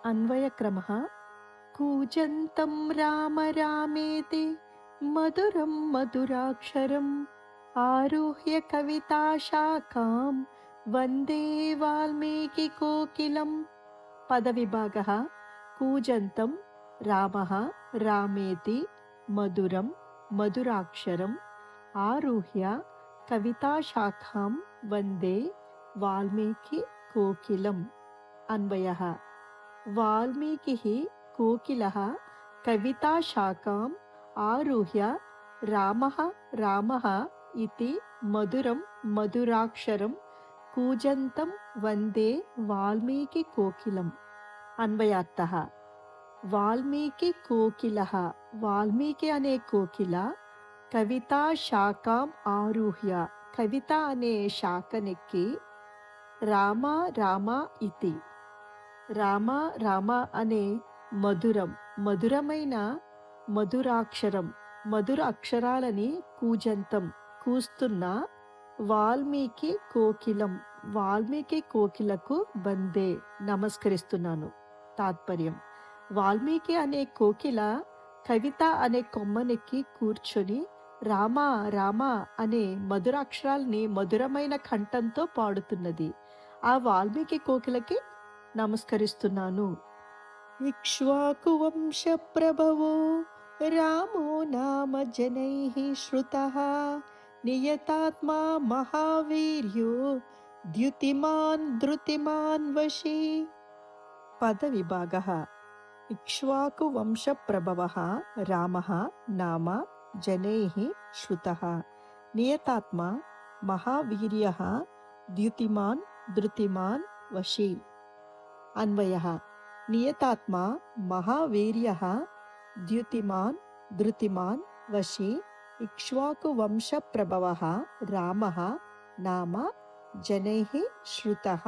अन्वयक्रमः कूजन्तं राम रामेति मधुरं मधुराक्षरम् आरुह्य कविताशाखां वन्दे वाल्मीकिकोकिलम्। पदविभागः कूजन्तं रामः रामेति मधुरं मधुराक्षरम् आरुह्य कविताशाखां वन्दे वाल्मीकिकोकिलम्। अन्वयः वाल्मीकिः कोकिलः कविताशाखाम् आरुह्य रामः रामः इति मधुरं मधुराक्षरं कूजन्तं वन्दे वाल्मीकिकोकिलम्। अन्वयार्थः वाल्मीकिकोकिलः वाल्मीकि अने कोकिल कविताशाखाम् आरुह्य कविता अने शाखनेक्की राम राम इति రామ రామ అనే మధురమైన మధుర అక్షరాలని కూజంతం కూస్తున్న వాల్మీకి కోకిలకు బందే నమస్కరిస్తున్నాను. తాత్పర్యం: వాల్మీకి అనే కోకిల కవిత అనే కొమ్మనెక్కి కూర్చొని రామ రామ అనే మధురాక్షరాల్ని మధురమైన కంఠంతో పాడుతున్నది. ఆ వాల్మీకి కోకిలకి నమస్కరిస్తున్నాను. ఇక్ష్వాకువంశ ప్రభవో రామో నామ జనైః శ్రుతః నియతాత్మా మహావీర్యో ద్యుతిమాన్ ధృతిమాన్ వశీ. పదవిభాగः ఇక్ష్వాకువంశ ప్రభవः రామः నామ జనైః శ్రుతः నియతాత్మా మహావీర్యः ద్యుతిమాన్ ధృతిమాన్ వశీ. अन्वयः नियतात्मा महावीर्यः द्युतिमान् धृतिमान् वशी इक्ष्वाकुवंशप्रभवः रामः नाम जनैः श्रुतः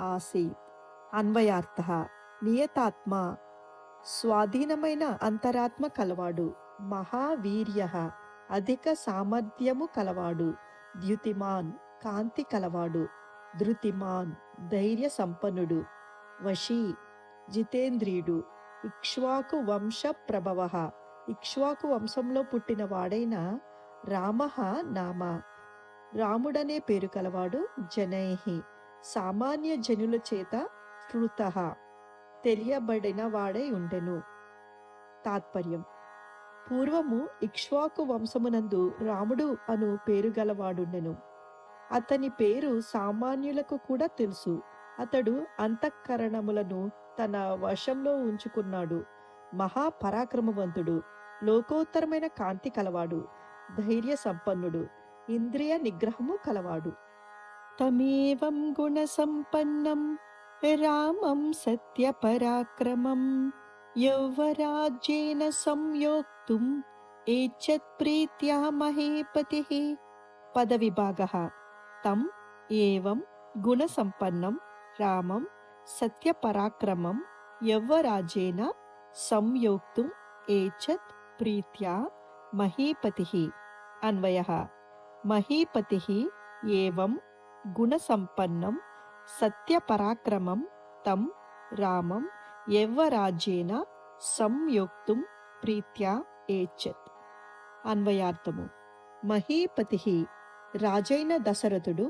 आसीत्. अन्वयार्थः नियतात्मा స్వాధీనమైన అంతరాత్మ కలవాడు, మహావీర్యః అధిక సామర్థ్యము కలవాడు, ద్యుతిమాన్ కాంతి కలవాడు, ధృతిమాన్ ధైర్య సంపన్నుడు, వశీ జితేంద్రియుడు, ఇక్ష్వాకు వంశ ప్రభవః ఇక్ష్వాకు వంశంలో పుట్టిన వాడైన రామః నామ రాముడనే పేరు కలవాడు, జనైః సామాన్య జనుల చేత శ్రుతః తెలియబడిన వాడై ఉండెను. తాత్పర్యం: పూర్వము ఇక్ష్వాకు వంశమునందు రాముడు అను పేరు గలవాడుండెను. అతని పేరు సామాన్యులకు కూడా తెలుసు. అతడు అంతఃకరణములను తన వశంలో ఉంచుకున్నాడు. మహాపరాక్రమవంతుడు, లోకోత్తరమైన కాంతి కలవాడు, ధైర్య సంపన్నుడు, ఇంద్రియ నిగ్రహము కలవాడు. తమేవం గుణ సంపన్నం రామం సత్య పరాక్రమం యౌవరాజ్యేన సంయోక్తుం ఏచ్చత్ ప్రీత్యా మహీపతిః. పదవిభాగः తం ఏవం గుణ సంపన్నం రామం సత్య పరాక్రమం యవ్వరాజేన సంయోక్తుం ఏచ్చత్ ప్రీత్యా మహీపతిః. అన్వయః మహీపతిః ఏవం గుణ సంపన్నం సత్య పరాక్రమం తం రామం యవ్వరాజ్యేన సంయోక్తుం ప్రీత్యా ఏచ్చత్. అన్వయార్థము: మహీపతిః రాజైన దశరథుడు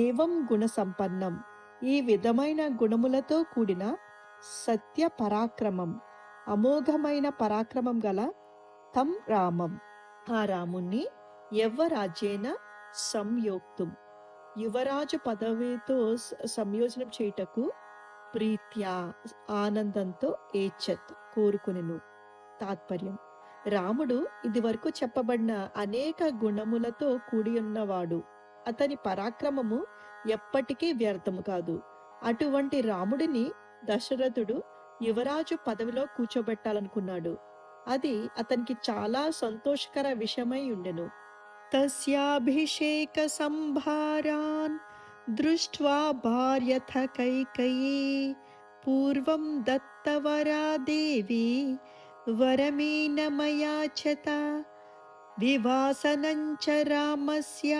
ఏవం గుణ సంపన్నం ఈ విధమైన గుణములతో కూడిన సత్య పరాక్రమం అమోఘమైన పరాక్రమం గల తం రామం ఆ రాముణ్ణి యవ్వరాజ్యేన సంయోక్తుం యువరాజు పదవితో సంయోజనం చేయుటకు ప్రీత్యా ఆనందంతో ఏచ్చత్ కోరుకునెను. తాత్పర్యం: రాముడు ఇదివరకు చెప్పబడిన అనేక గుణములతో కూడి ఉన్నవాడు. అతని పరాక్రమము ఎప్పటికీ వ్యర్థము కాదు. అటువంటి రాముడిని దశరథుడు యువరాజు పదవిలో కూర్చోబెట్టాలనుకున్నాడు. అది అతనికి చాలా సంతోషకర విషయమై ఉండెను. తస్యాభిషేక సంభారాన్ దృష్ట్వా భార్యథ కైకేయీ పూర్వం దత్తవరా దేవి వరమేణ మయాచత వివాసనంచ రామస్య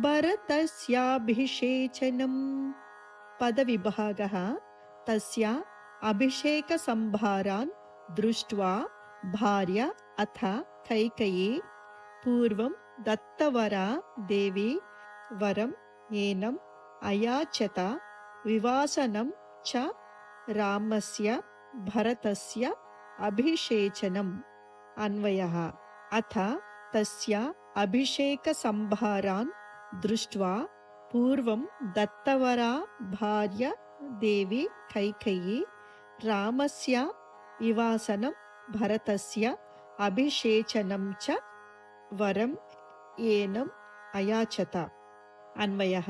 భరతస్యాభిషేచనం. పదవిభాగः తస్య అభిషేకసంభారాన్ దృష్ట్వా భార్య అథ కైకయీ పూర్వం దత్తవరా దేవి వరం ఏనం అయాచత వివాసనం చ రామస్య భరతస్య అభిషేచనం. అన్వయః అథ తస్య అభిషేకసంభారాన్ దృష్ట్వా పూర్వం దత్తవరా భార్య దేవి కైకయీ రామస్య వివాసనం భరతస్య అభిషేచనం చ వరం ఏనం అయాచత. అన్వయః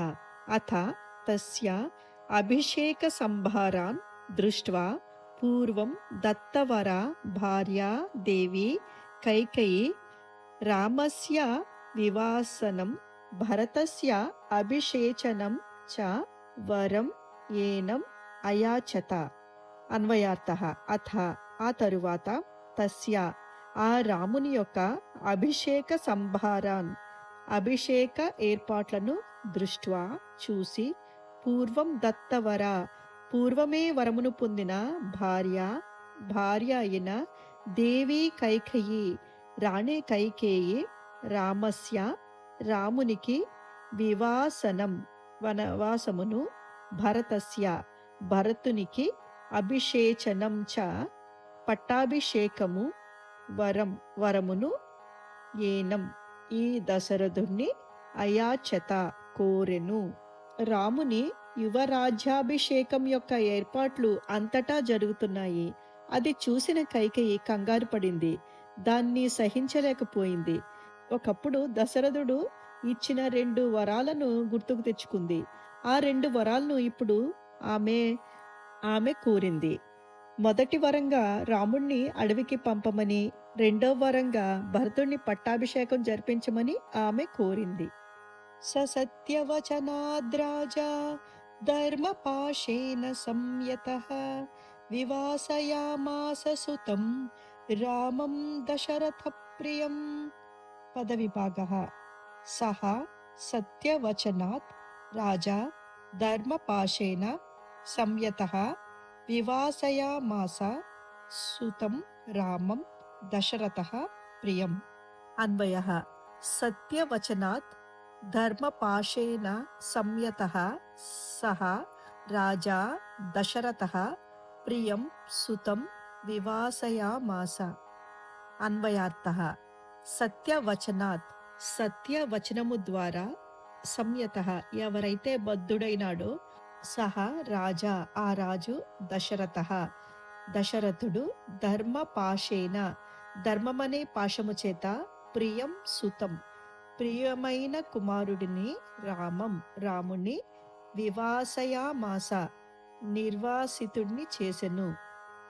అథ తస్య అభిషేకసంభారాన్ దృష్ట్వా పూర్వం దత్తవరా భార్యా దేవి కైకయీ రామస్య వివాసనం భరతస్య అభిషేచనం చ వరం ఏనం అయాచత. అన్వయార్థః అథ ఆ తరువాత తస్య ఆ రాముని యొక్క అభిషేక సంభారాన్ అభిషేక ఏర్పాట్లను దృష్ట్వా చూసి పూర్వం దత్తవర పూర్వమే వరమును పొందిన భార్య అయిన దేవి కైకేయి రాణి కైకేయి రామస్య రామునికి వివాసనం వనవాసమును భరతస్య భరతునికి అభిషేచనం చ పట్టాభిషేకము వరమును ఏనం ఈ దశరథుణ్ణి అయాచత కోరెను. రాముని యువరాజ్యాభిషేకం యొక్క ఏర్పాట్లు అంతటా జరుగుతున్నాయి. అది చూసిన కైకేయి కంగారు పడింది. దాన్ని సహించలేకపోయింది. ఒకప్పుడు దశరథుడు ఇచ్చిన 2 వరాలను గుర్తుకు తెచ్చుకుంది. ఆ 2 వరాలను ఇప్పుడు ఆమె కోరింది. మొదటి వరంగా రాముణ్ణి అడవికి పంపమని, రెండవ వరంగా భరతుణ్ణి పట్టాభిషేకం జరిపించమని ఆమె కోరింది. సత్యవచనాద్రాజా ధర్మపాశేన సంయతః వివాసయామాస సుతం రామం దశరథ ప్రియం. పదవిభాగః సహ సత్యవచనాత్ రాజా ధర్మపాశేన సంయతః వివాసయామాస సుతం రామం దశరథః ప్రియం. అన్వయః సత్యవచనాత్ ధర్మపాశేన సంయతః సహ రాజా దశరథః ప్రియం సుతం వివాసయామాస. అన్వయార్థః సత్యవచనాత్ సత్యవచనము ద్వారా సంయతః ఎవరైతే బద్ధుడైనాడో సహ రాజా ఆ రాజు దశరథః దశరథుడు ధర్మపాశేన ధర్మమనే పాశము చేత ప్రియం సుతం ప్రియమైన కుమారుడిని రాముణ్ణి వివాసయామాస నిర్వాసితుణ్ణి చేసెను.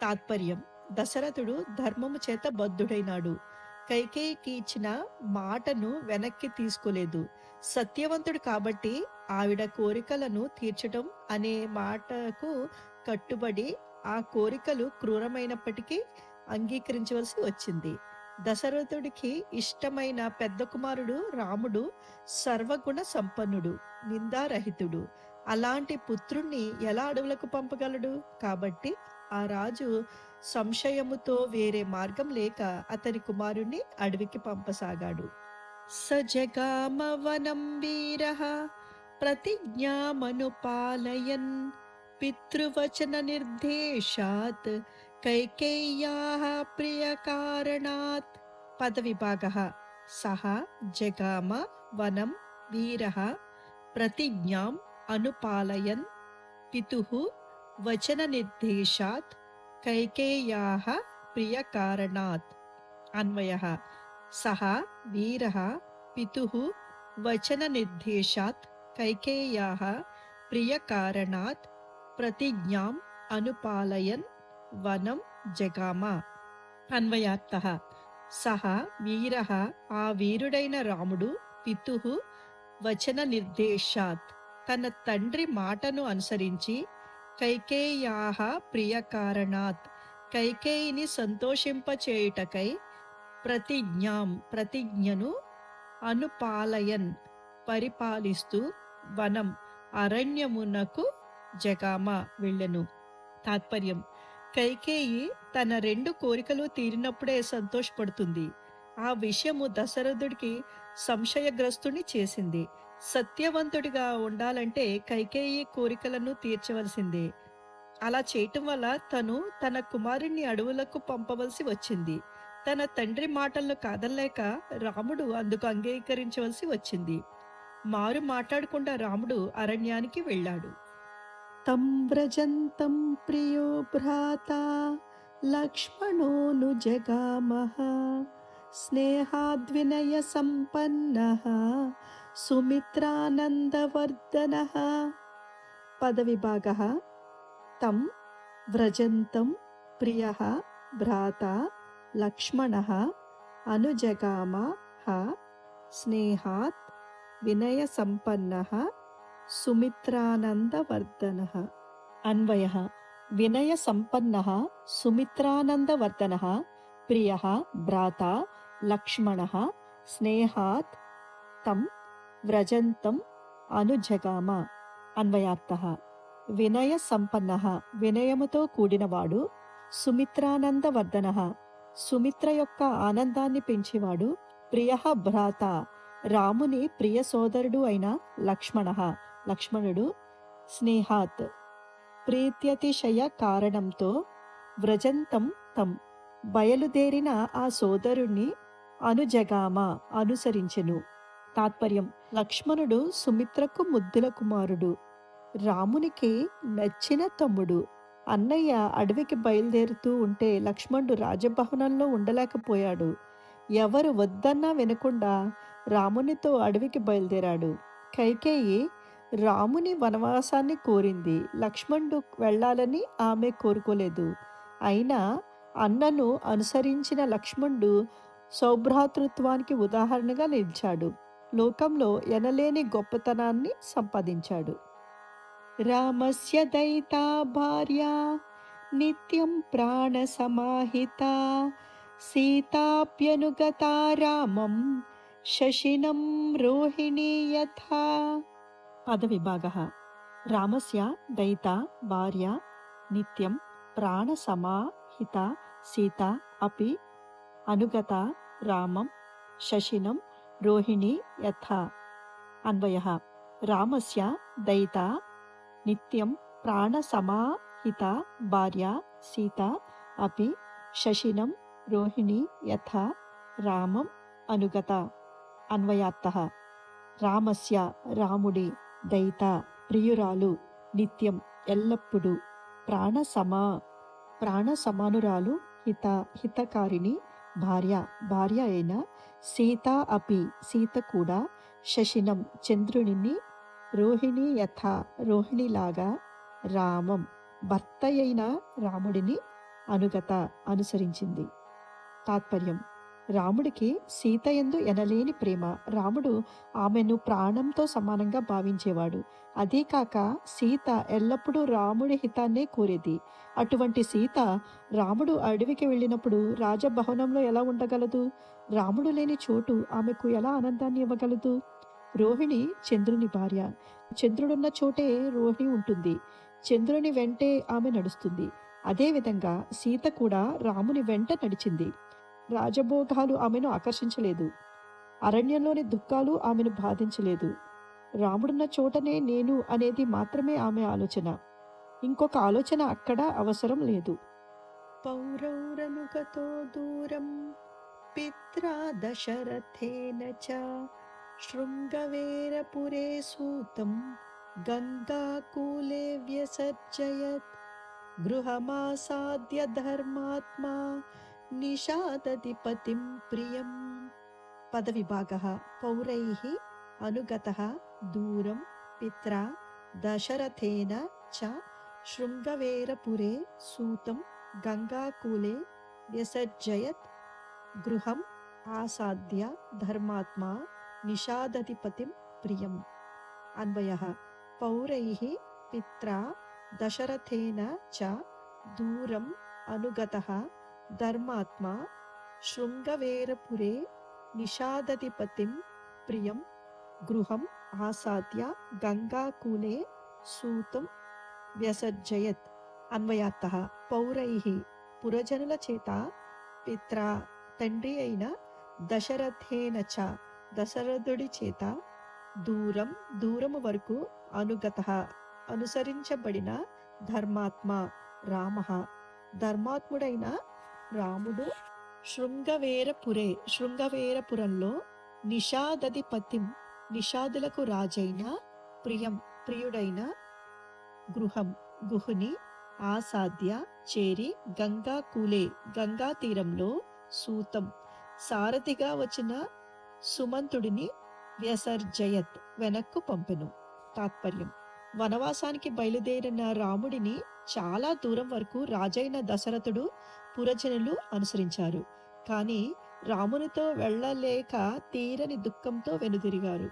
తాత్పర్యం: దశరథుడు ధర్మము చేత బద్ధుడైనాడు. కైకేయికి ఇచ్చిన మాటను వెనక్కి తీసుకోలేదు. సత్యవంతుడు కాబట్టి ఆవిడ కోరికలను తీర్చడం అనే మాటకు కట్టుబడి ఆ కోరికలు క్రూరమైనప్పటికీ అంగీకరించవలసి వచ్చింది. దశరథుడికి ఇష్టమైన పెద్ద కుమారుడు రాముడు సర్వగుణ సంపన్నుడు, నిందారహితుడు. అలాంటి పుత్రుణ్ణి ఎలా అడవులకు పంపగలడు? కాబట్టి ఆ రాజు సంశయముతో వేరే మార్గం లేక అతని కుమారుణ్ణి అడవికి పంపసాగాడు. స జగామ వనం వీరః ప్రతిజ్ఞామనుపాలయన్ పితృవచన నిర్దేశాత్ కైకేయ్యాః ప్రియకారణాత్. పదవిభాగః సహ జగామ వనం వీరః ప్రతిజ్ఞాం అనుపాలయన్ పితుః వచన నిర్దేశాత్ కైకేయ్యాః ప్రియకారణాత్. అన్వయః సహ వీరః పితుః వచన నిర్దేశాత్ కైకేయ్యాః ప్రియకారణాత్ ప్రతిజ్ఞాం అనుపాలయన్ వనం జగామ. అన్వయార్థః సహ వీరః ఆ వీరుడైన రాముడు పితుః వచన నిర్దేశాత్ తన తండ్రి మాటను అనుసరించి కైకేయ్యాః ప్రియకారణాత్ కైకేయిని సంతోషింపచేయుటకై ప్రతిజ్ఞను అనుపాలయన్ పరిపాలిస్తూ వనం అరణ్యమునకు జగామ వెళ్ళెను. తాత్పర్యం: కైకేయి తన 2 కోరికలు తీరినప్పుడే సంతోషపడుతుంది. ఆ విషయము దశరథుడికి సంశయగ్రస్తుని చేసింది. సత్యవంతుడిగా ఉండాలంటే కైకేయి కోరికలను తీర్చవలసిందే. అలా చేయటం వల్ల తను తన కుమారుణ్ణి అడవులకు పంపవలసి వచ్చింది. తన తండ్రి మాటలను కాదనలేక రాముడు అందుకు అంగీకరించవలసి వచ్చింది. మారు మాట్లాడకుండా రాముడు అరణ్యానికి వెళ్ళాడు. తం వ్రజంతం ప్రియో భ్రాతా లక్ష్మణోను జగామః స్నేహాద్వినయ సంపన్నః సుమిత్రానందవర్ధనః. పదవిభాగः. తం వ్రజంతం ప్రియః భ్రాతా లక్ష్మణః అనుజగామః స్నేహాత్ వినయ సంపన్నః సుమిత్రానందవర్ధనః. అన్వయః. వినయ సంపన్నః సుమిత్రానందవర్ధనః ప్రియః భ్రాతా లక్ష్మణః స్నేహాత్ తం వ్రజంతం అనుజగామ. అన్వయార్థః. వినయ సంపన్నః వినయముతో కూడినవాడు, సుమిత్రానందవర్ధనః సుమిత్ర యొక్క ఆనందాన్ని పెంచేవాడు, ప్రియః భ్రాత రాముని ప్రియ సోదరుడు అయిన లక్ష్మణః లక్ష్మణుడు, స్నేహాత్ ప్రీత్యతిశయ కారణంతో, వ్రజంతం తం బయలుదేరిన ఆ సోదరుణ్ణి, అనుజగామ అనుసరించెను. తాత్పర్యం: లక్ష్మణుడు సుమిత్రకు ముద్దుల కుమారుడు, రామునికి నచ్చిన తమ్ముడు. అన్నయ్య అడవికి బయలుదేరుతూ ఉంటే లక్ష్మణుడు రాజభవనంలో ఉండలేకపోయాడు. ఎవరు వద్దన్నా వినకుండా రామునితో అడవికి బయలుదేరాడు. కైకేయి రాముని వనవాసాన్ని కోరింది. లక్ష్మణుడు వెళ్ళాలని ఆమె కోరుకోలేదు. అయినా అన్నను అనుసరించిన లక్ష్మణుడు సౌభ్రాతృత్వానికి ఉదాహరణగా నిలిచాడు. లోకంలో ఎనలేని గొప్పతనాన్ని సంపాదించాడు. రామస్య దయితా భార్య నిత్యం ప్రాణ సమాహిత సీతాప్యనుగతా రామం శశినం రోహిణీ యథా. పదవిభాగः. రామస్య దయితా భార్య నిత్యం ప్రాణ సమాహిత సీత అపి అనుగత రామం శశినం రోహిణీ యథా. అన్వయః. రామస్య దయితా నిత్యం ప్రాణ సమాహిత భార్య సీత అపి శశినం రోహిణీ యథా రామం అనుగత. అన్వయార్థః. రామస్య రాముడి, దయిత ప్రియురాలు, నిత్యం ఎల్లప్పుడూ, ప్రాణ సమానురాలు, హితకారిణి, భార్య అయిన, సీత అపి సీత కూడా, శశినం చంద్రునిని, రోహిణి యథ రోహిణిలాగా, రామం భర్త అయిన రాముడిని, అనుగత అనుసరించింది. తాత్పర్యం: రాముడికి సీత యందు ఎనలేని ప్రేమ. రాముడు ఆమెను ప్రాణంతో సమానంగా భావించేవాడు. అదీకాక సీత ఎల్లప్పుడూ రాముడి హితాన్నే కోరేది. అటువంటి సీత రాముడు అడవికి వెళ్ళినప్పుడు రాజభవనంలో ఎలా ఉండగలదు? రాముడు లేని చోటు ఆమెకు ఎలా ఆనందాన్ని ఇవ్వగలదు? రోహిణి చంద్రుని భార్య. చంద్రుడున్న చోటే రోహిణి ఉంటుంది. చంద్రుని వెంటే ఆమె నడుస్తుంది. అదేవిధంగా సీత కూడా రాముని వెంట నడిచింది. రాజభోగాలు ఆమెను ఆకర్షించలేదు. అరణ్యంలోని దుఃఖాలు ఆమెను బాధించలేదు. రాముడున్న చోటనే నేను అనేది మాత్రమే ఆమె ఆలోచన. ఇంకొక ఆలోచన అక్కడ అవసరం లేదు. పౌరౌరనుగతో దూరం పిత్రా దశరథేన చ శృంగవేరపురే సూతం గంగాకూలే వ్యసర్జయత్ గృహమాసాద్య ధర్మాత్మా నిషాదతి పతిం ప్రియం. పదవిభాగः. పౌరైః అనుగతః దూరం పిత్రా దశరథేన చ శృంగవేరపురే సూతం గంగాకూలే వ్యసర్జయత్ గృహం ఆసాద్య ధర్మాత్మా నిషాదతి పతిం ప్రియం. అన్వయః. పౌరైః పిత్రా దశరథేన చ దూరం అనుగతః ధర్మాత్మా శృంగవేరపురే నిషాదతి పతిం ప్రియం గృహం ఆసాద్య గంగాకూలే సూతం వ్యసర్జయత్. అన్వయార్థః పౌరైః పురజనుల చేత పిత్రా తండ్రి అయిన దశరథేన చ దశరథుడి చేత దూరము వరకు అనుగతః అనుసరించబడిన ధర్మాత్మ రామః ధర్మాత్ముడైన రాముడు శృంగవేరపురంలో నిషాదధిపతిం నిషాదులకు రాజైన ప్రియుడైన గుహుని ఆసాద్య చేరి గంగా తీరంలో సూతం సారథిగా వచ్చిన సుమంతుడిని వ్యసర్జయత్ వెనక్కు పంపెను. తాత్పర్యం: వనవాసానికి బయలుదేరిన రాముడిని చాలా దూరం వరకు రాజైన దశరథుడు పురజనులు అనుసరించారు. కానీ రామునితో వెళ్ళలేక తీరని దుఃఖంతో వెనుదిరిగారు.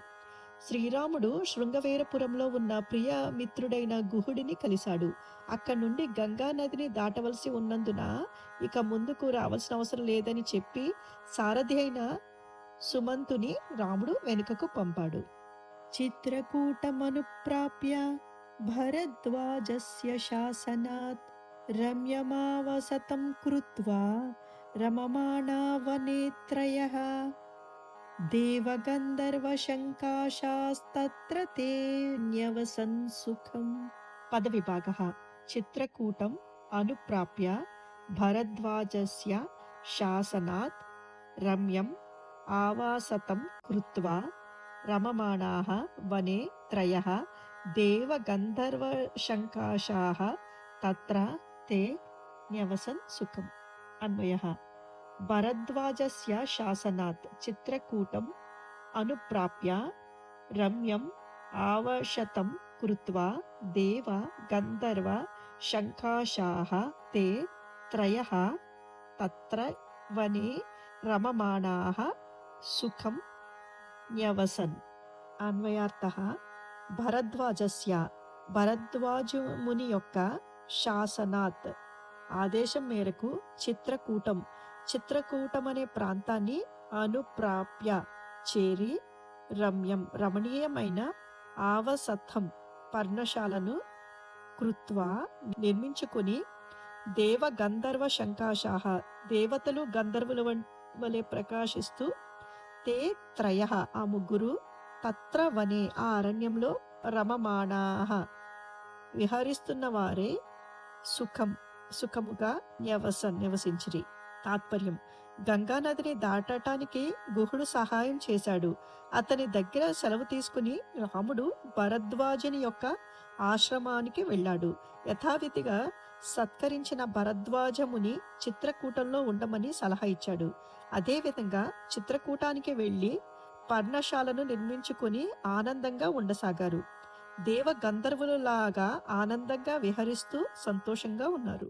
శ్రీరాముడు శృంగవేరపురంలో ఉన్న ప్రియ మిత్రుడైన గుహుడిని కలిశాడు. అక్కడి నుండి గంగా నదిని దాటవలసి ఉన్నందున ఇక ముందుకు రావాల్సిన అవసరం లేదని చెప్పి సారథి అయిన సుమంతుని రాముడు వెనుకకు పంపాడు. చిత్రకూటమనుప్రాప్య భరద్వాజస్య శాసనాత్ రమ్యమావసతం కృత్వా రమమాణా వనేత్రయః దేవగంధర్వశంకాశాస్తత్ర తే న్యవసన్ సుఖం. పదవిభాగః చిత్రకూటం అనుప్రాప్య భరద్వాజస్య శాసనాత్ రమ్యం ఆవాసతం కృత్వా రమమాణాః వనే త్రయః దేవగంధర్వశంకాశాః తత్ర తే న్యవసన్ సుఖం. అన్వయః: భరద్వాజస్య శాసనాత్ చిత్రకూటం అనుప్రాప్య రమ్యం ఆవశతం కృత్వా దేవ గంధర్వ శంకాశాః తే త్రయః తత్ర వనే రమమాణాః సుఖం న్యవసన్. అన్వయార్థః: భరద్వాజముని యొక్క శాసనాత్ ఆదేశం మేరకు చిత్రకూటం అనే ప్రాంతాన్ని అనుప్రాప్య చేరి రమణీయమైన ఆవసతం పర్ణశాలను కృత్వా నిర్మించుకుని దేవ గంధర్వ శంకాశాః దేవతలు గంధర్వుల వలె ప్రకాశిస్తూ తే త్రయః ఆ ముగ్గురు తత్ర వనే ఆ అరణ్యంలో రమమాణాః విహరిస్తున్న వారే సుఖముగా నివసించిరి. తాత్పర్యం: గంగానదిని దాటటానికి గుహుడు సహాయం చేశాడు. అతని దగ్గర సెలవు తీసుకుని రాముడు భరద్వాజుని యొక్క ఆశ్రమానికి వెళ్ళాడు. యథావిధిగా సత్కరించిన భరద్వాజముని చిత్రకూటంలో ఉండమని సలహా ఇచ్చాడు. అదేవిధంగా చిత్రకూటానికి వెళ్ళి పర్ణశాలను నిర్మించుకుని ఆనందంగా ఉండసాగారు. దేవ గంధర్వులలాగా ఆనందంగా విహరిస్తూ సంతోషంగా ఉన్నారు.